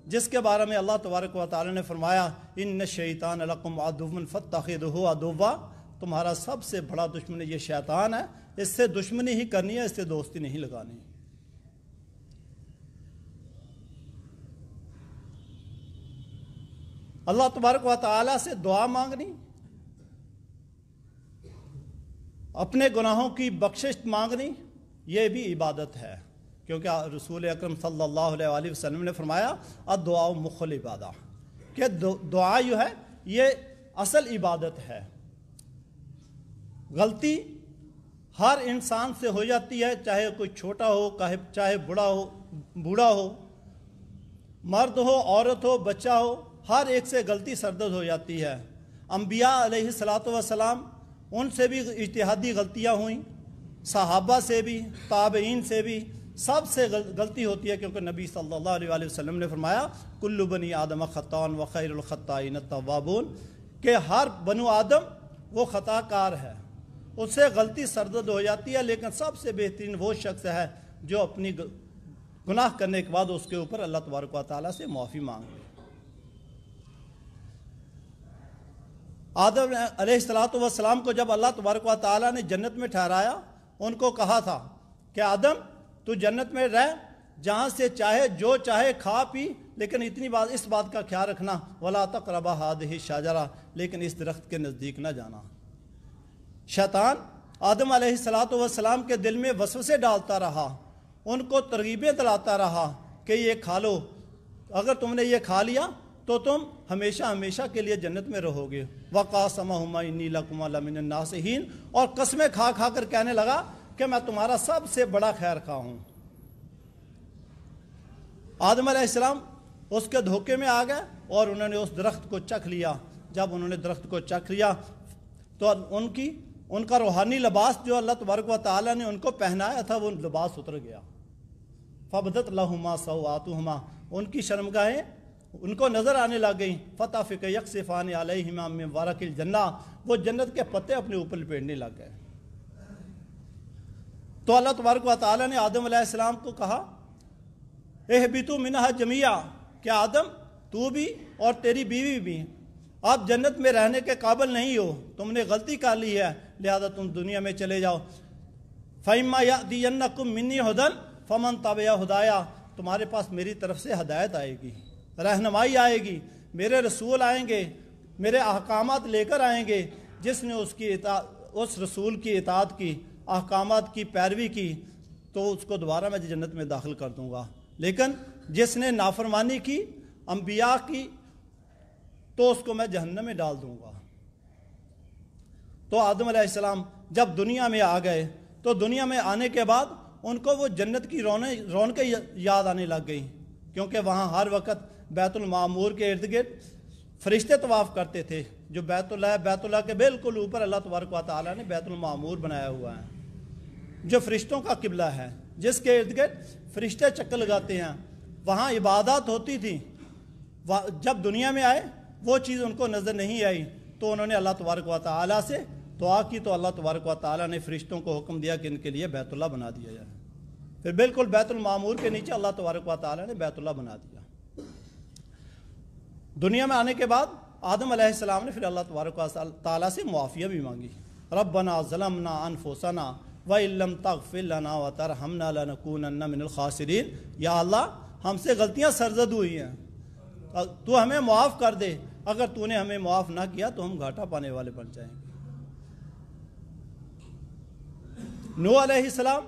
جس کے بارے میں اللہ تبارک و تعالی نے فرمایا ان الشیطان لکم عدو فاتخذوہ عدوا، تمہارا سب سے بڑا دشمن یہ شیطان ہے، اس سے دشمنی ہی کرنی ہے، اس سے دوستی نہیں لگانی۔ اللہ تبارک و تعالی سے دعا مانگنی، اپنے گناہوں کی بخشش مانگنی، یہ بھی عبادت ہے، کیونکہ رسول اکرم صلی اللہ علیہ وآلہ وسلم نے فرمایا الدعاء مخ العبادہ، کہ دعا جو ہے یہ اصل عبادت ہے۔ غلطی ہر انسان سے ہو جاتی ہے، چاہے کوئی چھوٹا ہو، چاہے بوڑھا ہو، مرد ہو، عورت ہو، بچہ ہو، ہر ایک سے غلطی سرزد ہو جاتی ہے۔ انبیاء علیہ السلام ان سے بھی اجتہادی غلطیاں ہوئیں، صحابہ سے بھی، تابعین سے بھی، سب سے غلطی ہوتی ہے، کیونکہ نبی صلی اللہ علیہ وآلہ وسلم نے فرمایا کل بنی آدم خطاء وخیر الخطائین التوابون، کہ ہر بنو آدم وہ خطا کار ہے، اس سے غلطی سرزد ہو جاتی ہے، لیکن سب سے بہترین وہ شخص ہے جو اپنی گناہ کرنے کے بعد اس کے اوپر اللہ تبارک و تعالیٰ سے معافی مانگے۔ آدم علیہ السلام کو جب اللہ تبارک و تعالیٰ نے جنت میں ٹھہرایا، ان کو کہا تھا کہ آدم تو جنت میں رہ، جہاں سے چاہے جو چاہے کھا پی، لیکن اس بات کا خیال رکھنا وَلَا تَقْرَبَا هَٰذِهِ الشَّجَرَةَ، لیکن اس درخت کے نزدیک نہ جانا۔ شیطان آدم علیہ السلام کے دل میں وسوسے ڈالتا رہا، ان کو ترغیبیں دلاتا رہا کہ یہ کھا لو، اگر تم نے یہ کھا لیا تو تم ہمیشہ ہمیشہ کے لیے جنت میں رہو گے۔ وَقَاسَمَهُمَا إِنِّي لَكُمَا لَمِنَ النَّاصِحِينَ، اور قسمیں کھا کھا کر کہنے لگا کہ میں تمہارا سب سے بڑا خیر خواہ ہوں۔ آدم علیہ السلام اس کے دھوکے میں آ گئے اور انہوں نے اس درخت کو چکھ لیا۔ جب انہوں نے درخت کو چکھ لیا تو ان کا روحانی لباس جو اللہ تبارک و تعالیٰ نے ان کو پہنایا تھا وہ لباس اتر گیا۔ فَبَدَتْ لَهُمَا سَوْآتُهُمَا، ان کی شرمگاہیں ان کو نظر آنے لگ گئیں۔ فَطَفِقَ يَخْصِفَانِ عَلَيْهِمَا مِنْ وَرَقِ الْجَنَّةِ، وہ جنت کے پتے اپنے اوپر لپیٹنے لگ گئے۔ تو اللہ تبارک و تعالیٰ نے آدم علیہ السلام کو کہا اہبطوا منہا جمیعا، کہ آدم تو بھی اور تیری بیوی بھی آپ جنت میں رہنے کے قابل نہیں ہو، تم نے غلطی کر لی ہے، لہذا تم دنیا میں چلے جاؤ۔ فَإِمَّا يَأْتِيَنَّكُم مِّنِّي هُدًى فَمَن تَبِعَ هُدَايَا، تمہارے پاس میری طرف سے ہدایت آئے گی، رہنمائی آئے گی، میرے رسول آئیں گے، میرے احکامات لے کر آئیں گے، جس نے اس رسول کی اطاعت کی، احکامات کی پیروی کی، تو اس کو دوبارہ میں جنت میں داخل کر دوں گا، لیکن جس نے نافرمانی کی انبیاء کی تو اس کو میں جہنم میں ڈال دوں گا۔ تو آدم علیہ السلام جب دنیا میں آ گئے تو دنیا میں آنے کے بعد ان کو وہ جنت کی رونقیں یاد آنے لگ گئیں، کیونکہ وہاں ہر وقت بیت المعمور کے ارد گرد فرشتے طواف کرتے تھے، جو بیت اللہ کے بالکل اوپر اللہ تبارک و تعالیٰ نے بیت المعمور بنایا ہوا ہے، جو فرشتوں کا قبلہ ہے، جس کے ارد گرد فرشتے چکر لگاتے ہیں، وہاں عبادات ہوتی تھی۔ جب دنیا میں آئے وہ چیز ان کو نظر نہیں آئی تو انہوں نے اللہ تبارک و تعالیٰ سے دعا کی، تو اللہ تبارک و تعالیٰ نے فرشتوں کو حکم دیا کہ ان کے لیے بیت اللہ بنا دیا جائے۔ پھر بالکل بیت المعمور کے نیچے اللہ تبارک و تعالیٰ نے بیت اللہ بنا دیا۔ دنیا میں آنے کے بعد آدم علیہ السلام نے پھر اللہ تبارک و تعالیٰ سے معافیہ بھی مانگی۔ ربنا ظلمنا انفسنا وَإِن لَّمْ تَغْفِرْ لَنَا وَتَرْحَمْنَا لَنَكُونَنَّ مِنَ الْخَاسِرِينَ، یا اللہ ہم سے غلطیاں سرزد ہوئی ہیں، تو ہمیں معاف کر دے، اگر تو نے ہمیں معاف نہ کیا تو ہم گھاٹا پانے والے بن جائیں گے۔ نوح علیہ السلام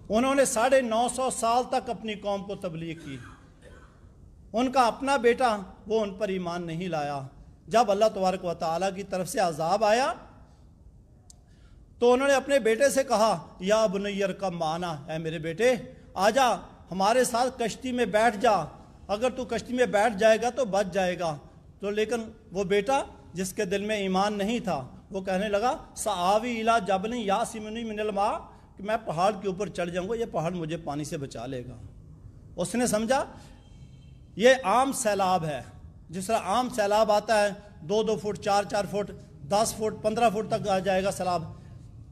انہوں نے 950 سال تک اپنی قوم کو تبلیغ کی، ان کا اپنا بیٹا وہ ان پر ایمان نہیں لایا۔ جب اللہ تبارک و تعالیٰ کی طرف سے عذاب آیا تو انہوں نے اپنے بیٹے سے کہا یا بنی ارکب معنا، اے میرے بیٹے آجا ہمارے ساتھ کشتی میں بیٹھ جا، اگر تو کشتی میں بیٹھ جائے گا تو بچ جائے گا۔ تو لیکن وہ بیٹا جس کے دل میں ایمان نہیں تھا وہ کہنے لگا سآوی الی جبل یعصمنی من الماء، کہ میں پہاڑ کے اوپر چڑھ جاؤں گا، یہ پہاڑ مجھے پانی سے بچا لے گا۔ اس نے سمجھا یہ عام سیلاب ہے، جس طرح عام سیلاب آتا ہے 2-2 فٹ 4-4 فٹ 10 فٹ 15 فٹ تک آ جائے گا سیلاب،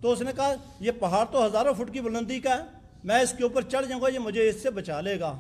تو اس نے کہا یہ پہاڑ تو ہزاروں فٹ کی بلندی کا ہے، میں اس کے اوپر چڑھ جاؤں گا، یہ مجھے اس سے بچا لے گا۔